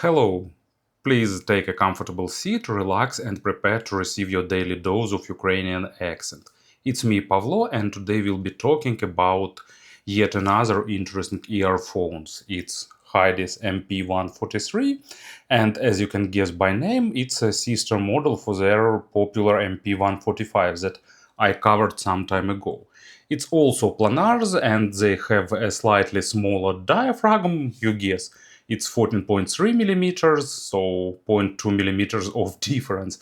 Hello. Please take a comfortable seat, relax, and prepare to receive your daily dose of Ukrainian accent. It's me, Pavlo, and today we'll be talking about yet another interesting earphones. It's Hidizs MP143, and as you can guess by name, it's a sister model for their popular MP145 that I covered some time ago. It's also planars, and they have a slightly smaller diaphragm, you guess. It's 14.3 millimeters, so zero point 0.2 millimeters of difference.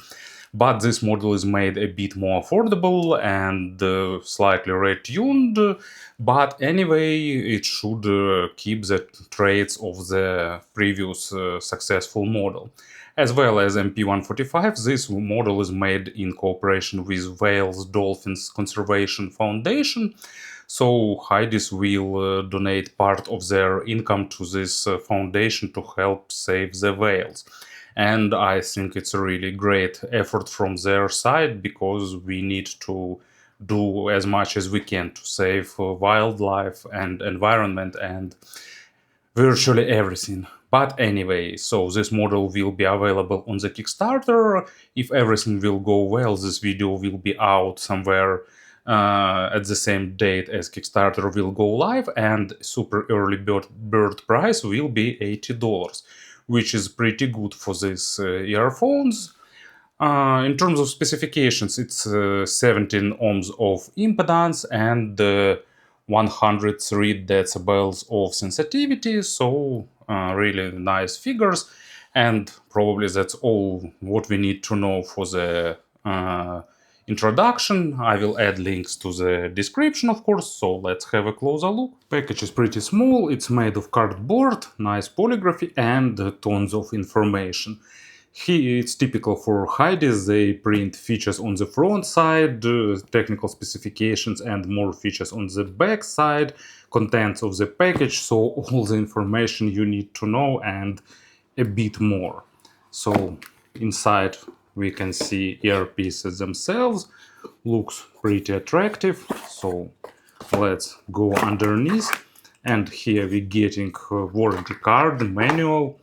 But this model is made a bit more affordable and slightly retuned. But anyway, it should keep the traits of the previous successful model. As well as MP145, this model is made in cooperation with Wales Dolphins Conservation Foundation. So Hidizs will donate part of their income to this foundation to help save the whales. And I think it's a really great effort from their side because we need to do as much as we can to save wildlife and environment and virtually everything. But anyway, so this model will be available on the Kickstarter. If everything will go well, this video will be out somewhere at the same date as Kickstarter will go live, and super early bird price will be $80, which is pretty good for these earphones. In terms of specifications, it's 17 ohms of impedance and 103 decibels of sensitivity, so really nice figures. And probably that's all what we need to know for the introduction. I will add links to the description, of course, so let's have a closer look. Package is pretty small, it's made of cardboard, nice polygraphy and tons of information. Here it's typical for Hidizs, they print features on the front side, technical specifications and more features on the back side, contents of the package, so all the information you need to know and a bit more. So inside we can see earpieces themselves, looks pretty attractive, so let's go underneath. And here we're getting a warranty card, manual,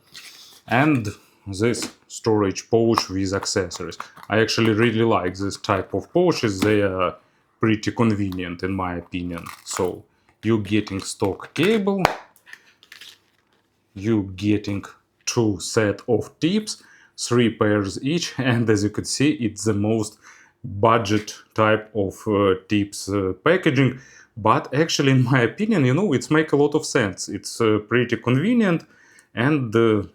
and this storage pouch with accessories. I actually really like this type of pouches, they are pretty convenient in my opinion. So you're getting stock cable, you're getting two set of tips, 3 pairs each, and as you could see, it's the most budget type of tips packaging. But actually, in my opinion, it's make a lot of sense. It's pretty convenient and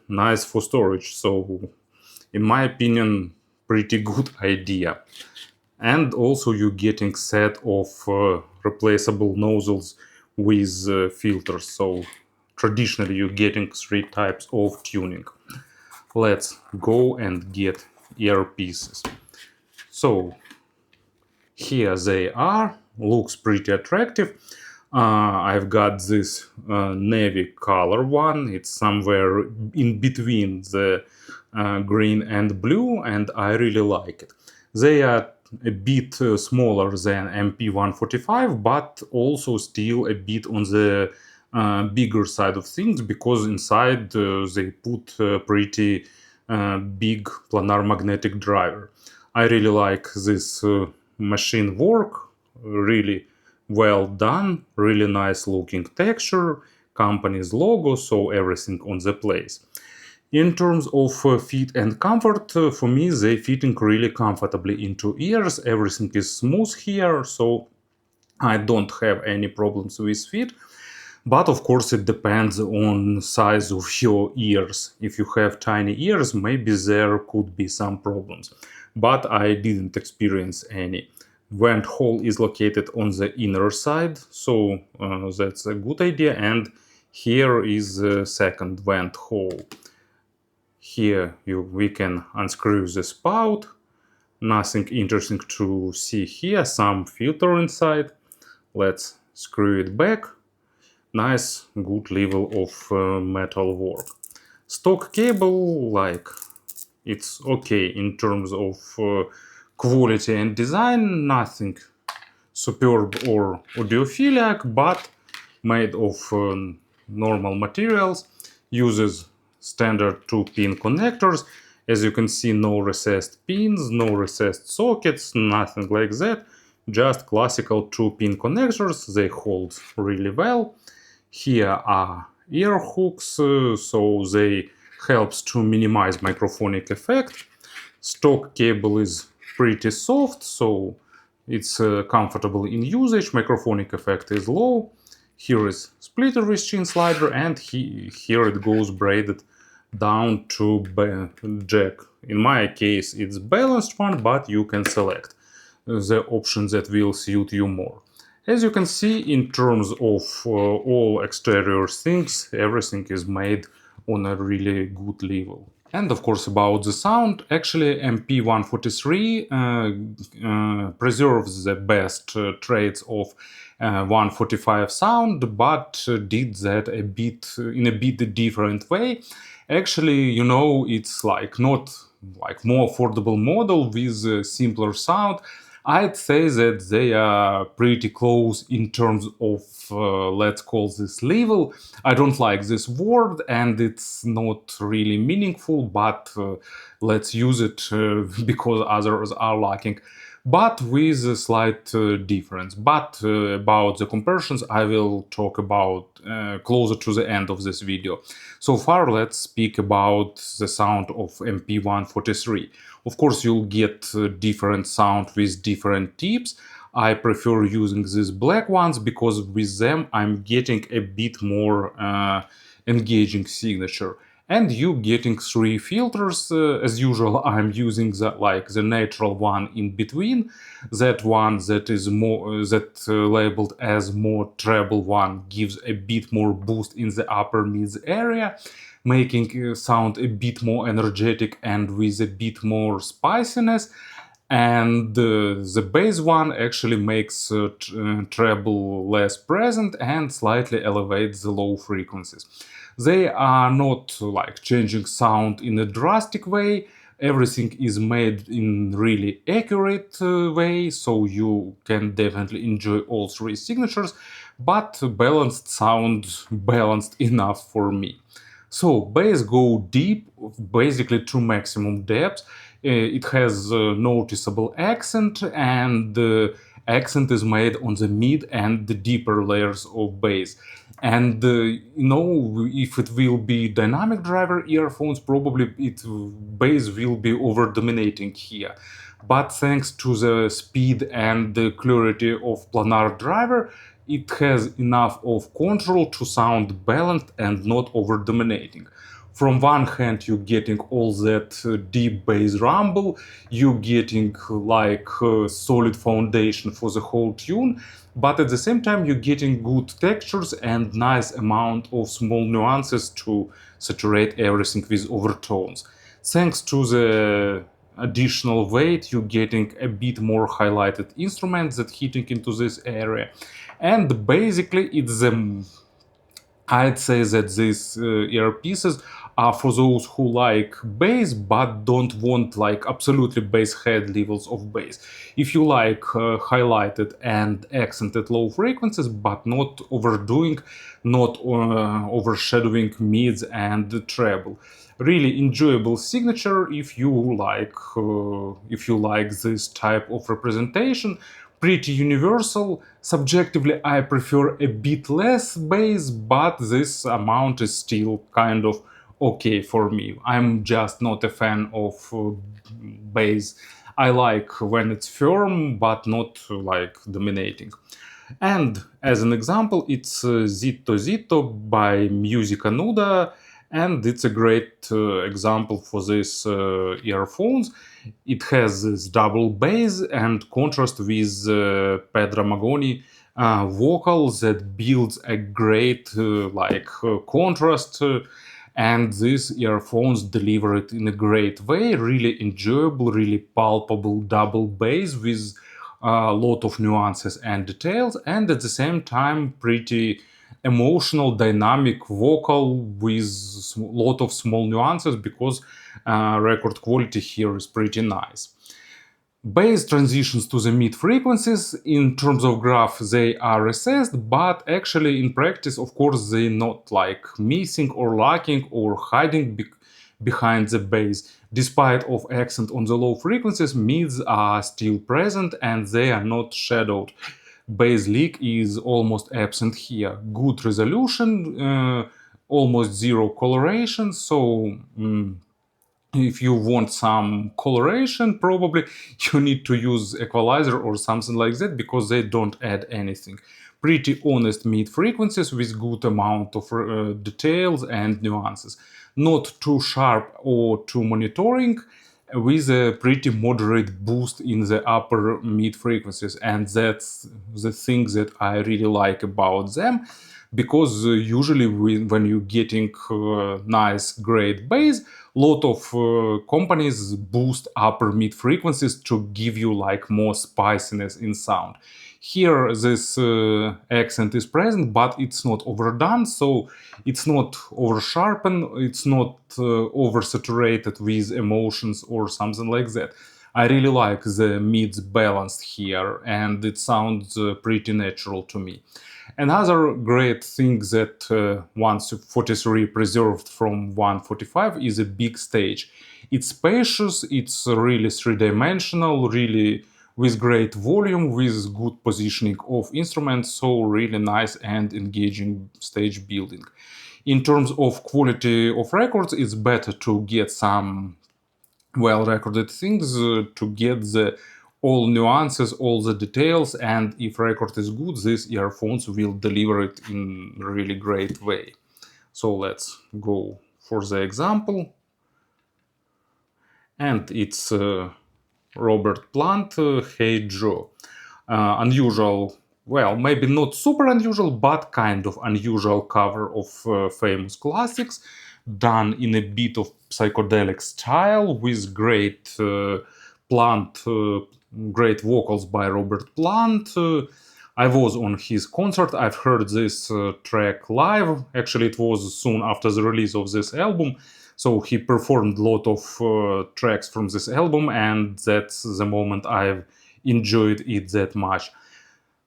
nice for storage. So in my opinion, pretty good idea. And also you're getting set of replaceable nozzles with filters. So traditionally you're getting 3 types of tuning. Let's go and get earpieces. So here they are, looks pretty attractive. I've got this navy color one. It's somewhere in between the green and blue, and I really like it. They are a bit smaller than MP145, but also still a bit on the bigger side of things, because inside they put a pretty big planar magnetic driver. I really like this machine work, really well done, really nice looking texture, company's logo, so everything on the place. In terms of fit and comfort, for me they fitting really comfortably into ears, everything is smooth here, so I don't have any problems with fit. But of course it depends on size of your ears. If you have tiny ears, maybe there could be some problems. But I didn't experience any. Vent hole is located on the inner side, so that's a good idea. And here is the second vent hole. Here we can unscrew the spout. Nothing interesting to see here, some filter inside. Let's screw it back. Nice, good level of metal work. Stock cable, like, it's okay in terms of quality and design, nothing superb or audiophilic, but made of normal materials, uses standard 2-pin connectors. As you can see, no recessed pins, no recessed sockets, nothing like that. Just classical 2-pin connectors. They hold really well. Here are ear hooks, so they helps to minimize microphonic effect. Stock cable is pretty soft, so it's comfortable in usage. Microphonic effect is low. Here is splitter with chin slider, and here it goes braided down to jack. In my case, it's balanced one, but you can select the option that will suit you more. As you can see, in terms of all exterior things, everything is made on a really good level. And of course, about the sound, actually MP143 preserves the best traits of 145 sound, but did that a bit in a bit different way. Actually, you know, it's like not like more affordable model with simpler sound. I'd say that they are pretty close in terms of, let's call this level. I don't like this word and it's not really meaningful, but let's use it because others are lacking. But with a slight difference. But about the comparisons, I will talk about closer to the end of this video. So far, let's speak about the sound of MP143. Of course, you'll get different sound with different tips. I prefer using these black ones because with them I'm getting a bit more engaging signature. And you getting 3 filters. As usual, I'm using the natural one in between. That one that is more labeled as more treble one gives a bit more boost in the upper mid area, making sound a bit more energetic and with a bit more spiciness. And the bass one actually makes treble less present and slightly elevates the low frequencies. They are not like changing sound in a drastic way. Everything is made in really accurate way, so you can definitely enjoy all 3 signatures, but balanced sound, balanced enough for me. So bass go deep, basically to maximum depth. It has noticeable accent, and the accent is made on the mid and the deeper layers of bass. And you know, if it will be dynamic driver earphones, probably bass will be over dominating here. But thanks to the speed and the clarity of planar driver, it has enough of control to sound balanced and not over dominating. From one hand, you're getting all that deep bass rumble, you're getting like solid foundation for the whole tune, but at the same time, you're getting good textures and nice amount of small nuances to saturate everything with overtones. Thanks to the additional weight, you're getting a bit more highlighted instruments that hitting into this area. And basically, I'd say that these earpieces are for those who like bass but don't want like absolutely bass head levels of bass. If you like highlighted and accented low frequencies but not overdoing, not overshadowing mids and treble. Really enjoyable signature if you like this type of representation. Pretty universal. Subjectively, I prefer a bit less bass, but this amount is still kind of okay for me. I'm just not a fan of bass. I like when it's firm, but not like dominating. And as an example, it's Zitto by Musica Nuda, and it's a great example for these earphones. It has this double bass and contrast with Pedro Magoni vocal that builds a great contrast. And these earphones deliver it in a great way, really enjoyable, really palpable double bass with a lot of nuances and details, and at the same time pretty emotional, dynamic vocal with a lot of small nuances because record quality here is pretty nice. Bass transitions to the mid frequencies. In terms of graph, they are recessed, but actually in practice, of course, they're not like missing or lacking or hiding behind the bass. Despite of accent on the low frequencies, mids are still present and they are not shadowed. Bass leak is almost absent here. Good resolution, almost zero coloration, so if you want some coloration, probably you need to use equalizer or something like that, because they don't add anything. Pretty honest mid frequencies with good amount of details and nuances. Not too sharp or too monitoring, with a pretty moderate boost in the upper mid frequencies, and that's the thing that I really like about them, because usually when you're getting nice great bass, lot of companies boost upper mid frequencies to give you like more spiciness in sound. Here this accent is present, but it's not overdone, so it's not over sharpened, it's not over saturated with emotions or something like that. I really like the mids balanced here, and it sounds pretty natural to me. Another great thing that 143 preserved from 145 is a big stage. It's spacious, it's really three-dimensional, really with great volume, with good positioning of instruments, so really nice and engaging stage building. In terms of quality of records, it's better to get some well-recorded things, to get the all nuances, all the details, and if record is good, these earphones will deliver it in a really great way. So let's go for the example. And it's Robert Plant, Hey Joe. Unusual, well, maybe not super unusual, but kind of unusual cover of famous classics, done in a bit of psychedelic style with great Plant, great vocals by Robert Plant. I was on his concert. I've heard this track live. Actually, it was soon after the release of this album. So he performed a lot of tracks from this album, and that's the moment I've enjoyed it that much.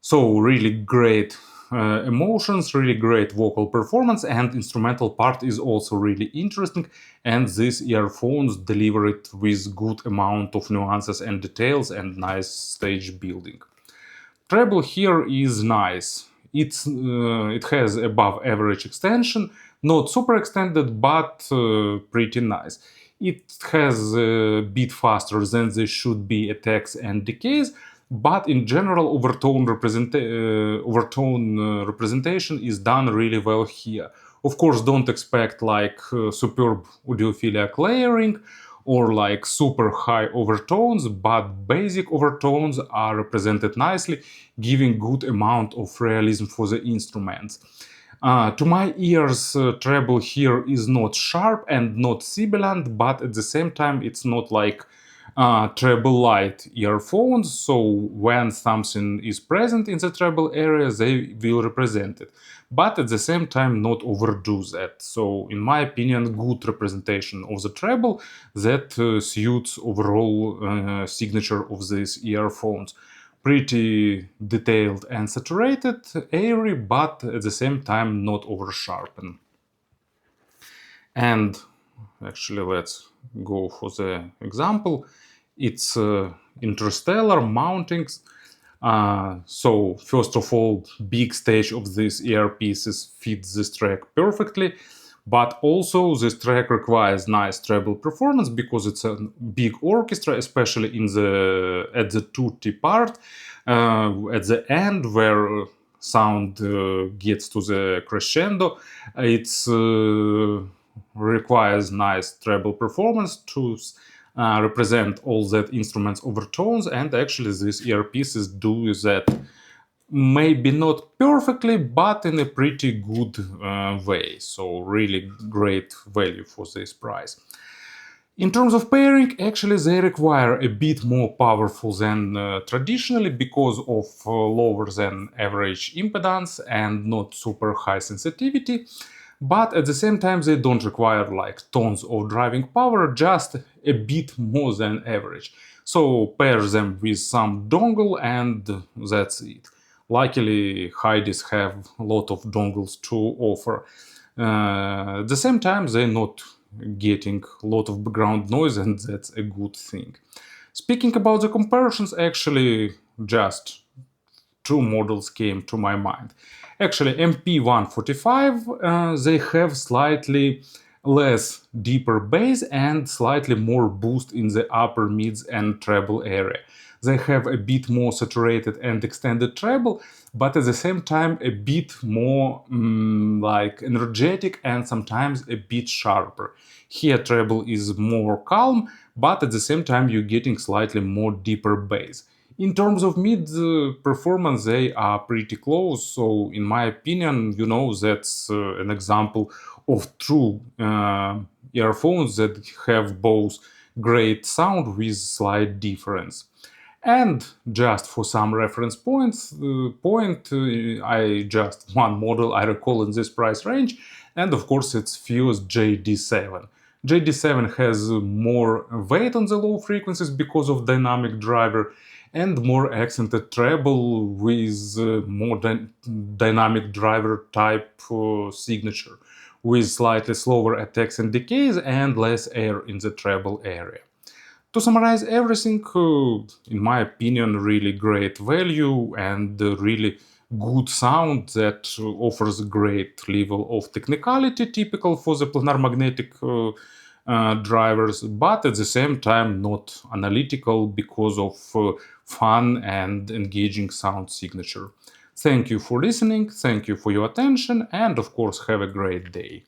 So really great emotions, really great vocal performance, and instrumental part is also really interesting. And these earphones deliver it with good amount of nuances and details and nice stage building. Treble here is nice. It has above average extension, not super extended, but pretty nice. It has a bit faster than they should be attacks and decays, but in general, overtone representation is done really well here. Of course, don't expect like superb audiophilic layering or like super high overtones, but basic overtones are represented nicely, giving good amount of realism for the instruments. To my ears, treble here is not sharp and not sibilant, but at the same time it's not like treble light earphones, so when something is present in the treble area, they will represent it. But at the same time, not overdo that. So, in my opinion, good representation of the treble that suits overall signature of these earphones. Pretty detailed and saturated, airy, but at the same time not over sharpened. And actually, let's go for the example. It's Interstellar mountings. So first of all, big stage of these earpieces fits this track perfectly, but also this track requires nice treble performance because it's a big orchestra, especially in the at the tutti part, at the end where sound gets to the crescendo. It's requires nice treble performance to represent all that instruments overtones, and actually these earpieces do that, maybe not perfectly, but in a pretty good way. So really great value for this price. In terms of pairing, actually they require a bit more powerful than traditionally because of lower than average impedance and not super high sensitivity. but at the same time they don't require like tons of driving power, just a bit more than average. So pair them with some dongle and that's it. Luckily, Hidizs have a lot of dongles to offer. At the same time, they're not getting a lot of background noise, and that's a good thing. Speaking about the comparisons, actually, just two models came to my mind. Actually, MP145, they have slightly less deeper bass and slightly more boost in the upper mids and treble area. They have a bit more saturated and extended treble, but at the same time a bit more like energetic and sometimes a bit sharper. Here treble is more calm, but at the same time you're getting slightly more deeper bass. In terms of mid performance, they are pretty close. So, in my opinion, that's an example of true earphones that have both great sound with slight difference. And just for some reference I just one model I recall in this price range, and of course it's Fuse JD7. JD7 has more weight on the low frequencies because of dynamic driver and more accented treble with more dynamic driver type signature, with slightly slower attacks and decays and less air in the treble area. To summarize everything, in my opinion, really great value and really good sound that offers a great level of technicality typical for the planar magnetic drivers, but at the same time not analytical because of fun and engaging sound signature. Thank you for listening, thank you for your attention, and of course have a great day.